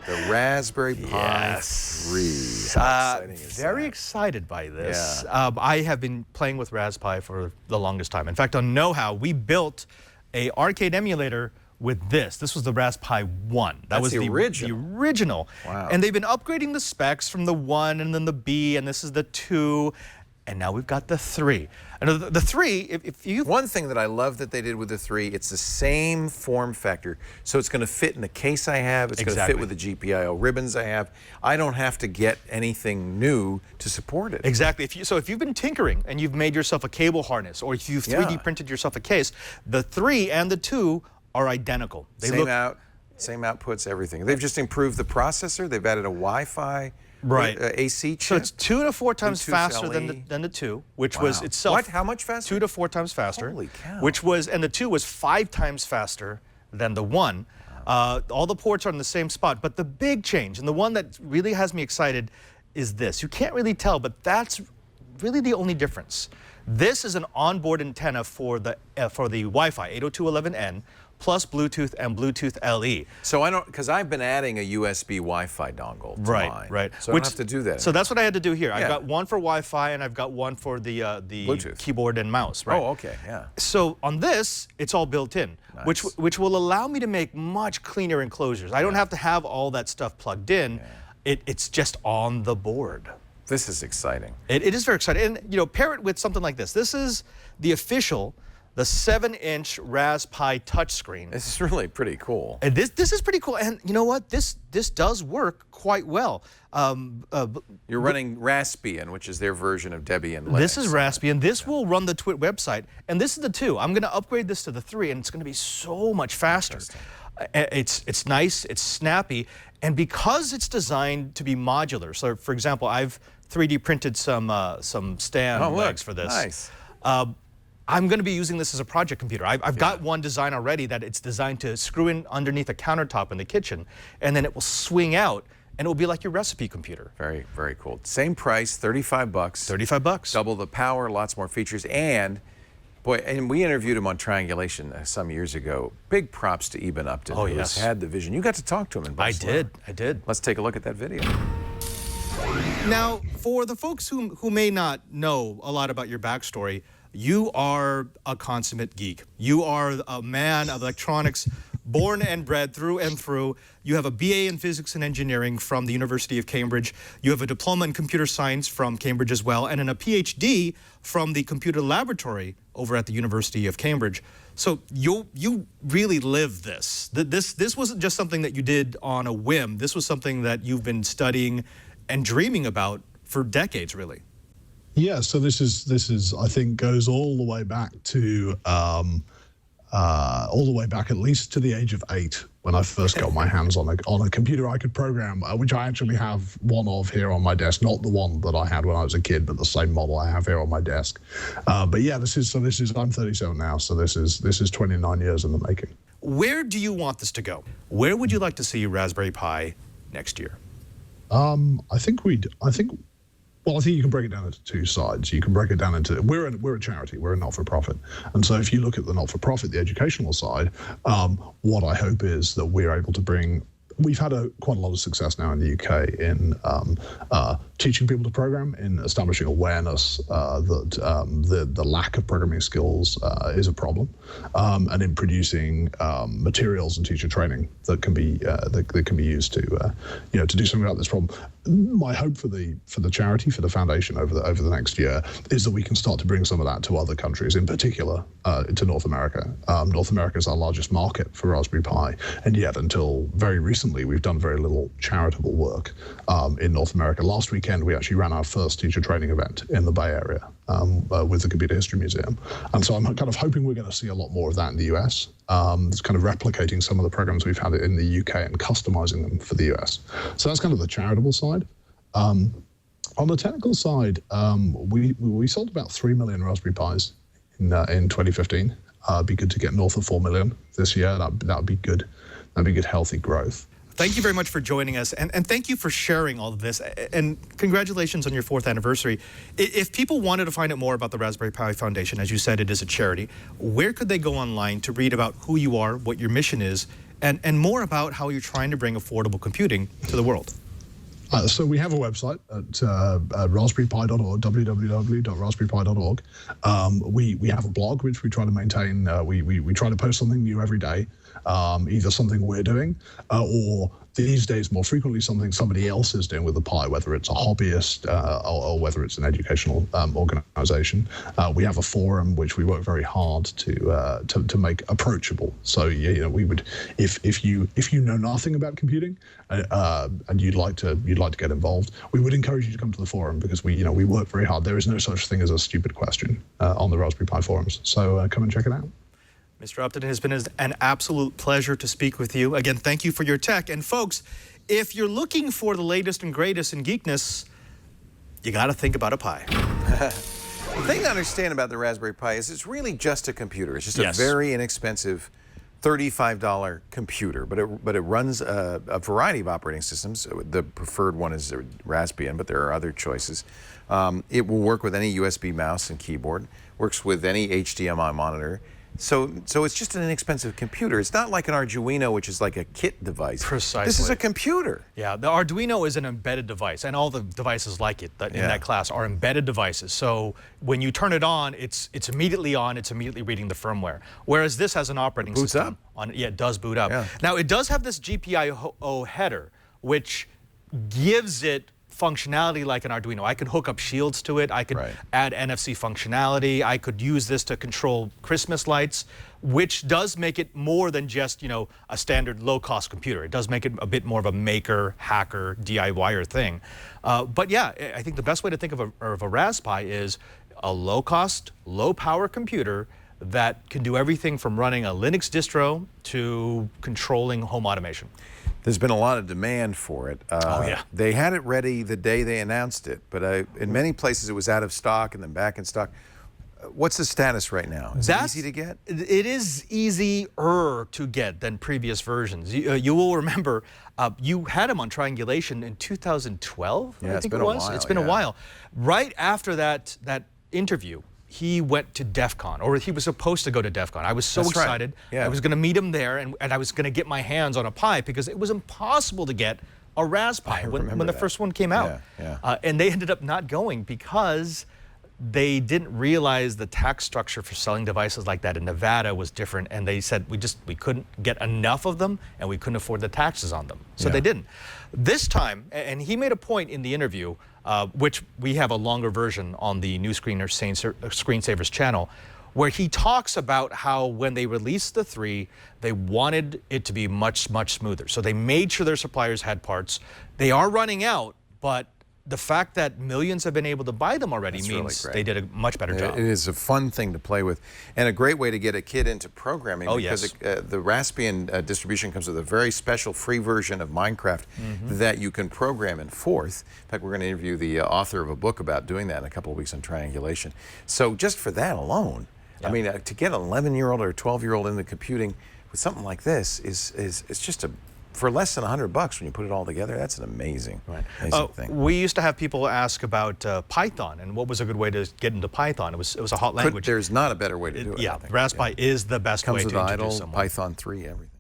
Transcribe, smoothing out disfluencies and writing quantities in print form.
The Raspberry Pi 3. How exciting is Very that? excited by this. Yeah. I have been playing with Raspberry Pi for the longest time. In fact, on Know How, we built a arcade emulator with this. This was the Raspberry Pi 1. That was the original. The original. Wow. And they've been upgrading the specs from the 1 and then the B, and this is the 2. And now we've got the 3. And the 3, if you... One thing that I love that they did with the 3, it's the same form factor. So it's going to fit in the case I have. It's going to fit with the GPIO ribbons I have. I don't have to get anything new to support it. Exactly. So if you've been tinkering and you've made yourself a cable harness, or if you've 3D printed yourself a case, the 3 and the 2 are identical. They same outputs, everything. They've just improved the processor. They've added a Wi-Fi AC chip. So it's 2 to 4 times Bluetooth faster LE. than the 2, which was itself. What? How much faster? 2 to 4 times faster. Holy cow. Which was, and the 2 was 5 times faster than the 1. All the ports are in the same spot, but the big change, and the one that really has me excited, is this. You can't really tell, but that's really the only difference. This is an onboard antenna for the Wi-Fi 802.11n plus Bluetooth and Bluetooth LE. So I don't, because I've been adding a USB Wi-Fi dongle to mine. Right. So I don't have to do that. So that's what I had to do here. I've got one for Wi-Fi and I've got one for the Bluetooth keyboard and mouse. Right. Oh, okay, yeah. So on this, it's all built in, which will allow me to make much cleaner enclosures. I don't have to have all that stuff plugged in. It's just on the board. This is exciting. It is very exciting. And pair it with something like this. This is the 7-inch Raspberry Pi touchscreen. This is really pretty cool. And this is pretty cool. And you know what? This does work quite well. You're running Raspbian, which is their version of Debian Linux. This is Raspbian. This will run the TWiT website. And this is the 2. I'm going to upgrade this to the 3, and it's going to be so much faster. It's nice. It's snappy. And because it's designed to be modular, so for example, I've 3D printed some stand legs for this. Nice. I'm going to be using this as a project computer. I've got one design already that it's designed to screw in underneath a countertop in the kitchen, and then it will swing out, and it will be like your recipe computer. Very, very cool. Same price, $35. $35. Double the power, lots more features, and boy, and we interviewed him on Triangulation some years ago. Big props to Eben Upton, who's had the vision. You got to talk to him in Barcelona. I did. Let's take a look at that video. Now, for the folks who may not know a lot about your backstory, you are a consummate geek. You are a man of electronics, born and bred through and through. You have a BA in Physics and Engineering from the University of Cambridge. You have a diploma in Computer Science from Cambridge as well, and then a PhD from the Computer Laboratory over at the University of Cambridge. So you really live this. This wasn't just something that you did on a whim. This was something that you've been studying and dreaming about for decades, really. Yeah, so this is I think goes all the way back to at least to the age of 8 when I first got my hands on a computer I could program, which I actually have one of here on my desk, not the one that I had when I was a kid, but the same model I have here on my desk. But yeah, I'm 37 now, so this is 29 years in the making. Where do you want this to go? Where would you like to see Raspberry Pi next year? Well, I think you can break it down into 2 sides. You can break it down into, we're a charity, we're a not-for-profit. And so if you look at the not-for-profit, the educational side, what I hope is that we're able to bring, we've had quite a lot of success now in the UK in teaching people to program, in establishing awareness that the lack of programming skills is a problem, and in producing materials and teacher training that can be used to do something about this problem. My hope for the charity, for the foundation over the next year, is that we can start to bring some of that to other countries, in particular to North America. North America is our largest market for Raspberry Pi, and yet until very recently, we've done very little charitable work in North America. Last weekend, we actually ran our first teacher training event in the Bay Area with the Computer History Museum. And so I'm kind of hoping we're going to see a lot more of that in the US. It's kind of replicating some of the programs we've had in the UK and customizing them for the US. So that's kind of the charitable side. On the technical side, we sold about 3 million Raspberry Pis in 2015. It'd be good to get north of 4 million this year. That'd be good. That'd be good, healthy growth. Thank you very much for joining us, and thank you for sharing all of this, and congratulations on your 4th anniversary. If people wanted to find out more about the Raspberry Pi Foundation, as you said, it is a charity, where could they go online to read about who you are, what your mission is, and more about how you're trying to bring affordable computing to the world. So we have a website at raspberrypi.org, www.raspberrypi.org. We have a blog which we try to maintain. We try to post something new every day, either something we're doing or these days more frequently something somebody else is doing with the Pi, whether it's a hobbyist or whether it's an educational organization. We have a forum which we work very hard to make approachable. So we would, if you know nothing about computing and you'd like to get involved, we would encourage you to come to the forum, because we work very hard. There is no such thing as a stupid question on the Raspberry Pi forums. So come and check it out. Mr. Upton, it has been an absolute pleasure to speak with you. Again, thank you for your tech. And folks, if you're looking for the latest and greatest in geekness, you got to think about a Pi. The thing to understand about the Raspberry Pi is it's really just a computer. It's just a very inexpensive $35 computer, but it runs a variety of operating systems. The preferred one is Raspbian, but there are other choices. It will work with any USB mouse and keyboard, works with any HDMI monitor. So it's just an inexpensive computer. It's not like an Arduino, which is like a kit device. Precisely. This is a computer. Yeah, the Arduino is an embedded device, and all the devices like it in that class are embedded devices. So when you turn it on, it's immediately on. It's immediately reading the firmware. Whereas this has an operating system on it. Yeah, it does boot up. Yeah. Now it does have this GPIO header, which gives it functionality like an Arduino. I could hook up shields to it. I could add NFC functionality. I could use this to control Christmas lights, which does make it more than just, a standard low-cost computer. It does make it a bit more of a maker, hacker, DIYer thing. But yeah, I think the best way to think of a Raspberry is a low-cost, low-power computer that can do everything from running a Linux distro to controlling home automation. There's been a lot of demand for it. They had it ready the day they announced it, but in many places it was out of stock and then back in stock. What's the status right now? Is it easy to get? It is easier to get than previous versions. You will remember you had them on triangulation in 2012, I think it was. It's been a while. Right after that interview, he went to DEF CON, or he was supposed to go to DEF CON. I was so excited. I was going to meet him there, and I was going to get my hands on a Pi, because it was impossible to get a Raspberry when the first one came out. And they ended up not going because they didn't realize the tax structure for selling devices like that in Nevada was different, and they said we couldn't get enough of them, and we couldn't afford the taxes on them. So they didn't. This time, and he made a point in the interview, which we have a longer version on the New Screensavers channel, where he talks about how when they released the 3, they wanted it to be much, much smoother. So they made sure their suppliers had parts. They are running out, but the fact that millions have been able to buy them already means they did a much better job. It is a fun thing to play with, and a great way to get a kid into programming. Because the Raspbian distribution comes with a very special free version of Minecraft that you can program in Forth. In fact, we're going to interview the author of a book about doing that in a couple of weeks on triangulation. So just for that alone, I mean, to get an 11-year-old or a 12-year-old into computing with something like this is just for less than $100 when you put it all together. That's an amazing thing. We used to have people ask about Python and what was a good way to get into Python. It was a hot language. There's not a better way to do it. Yeah, Raspberry is the best way to introduce someone. Python 3, everything.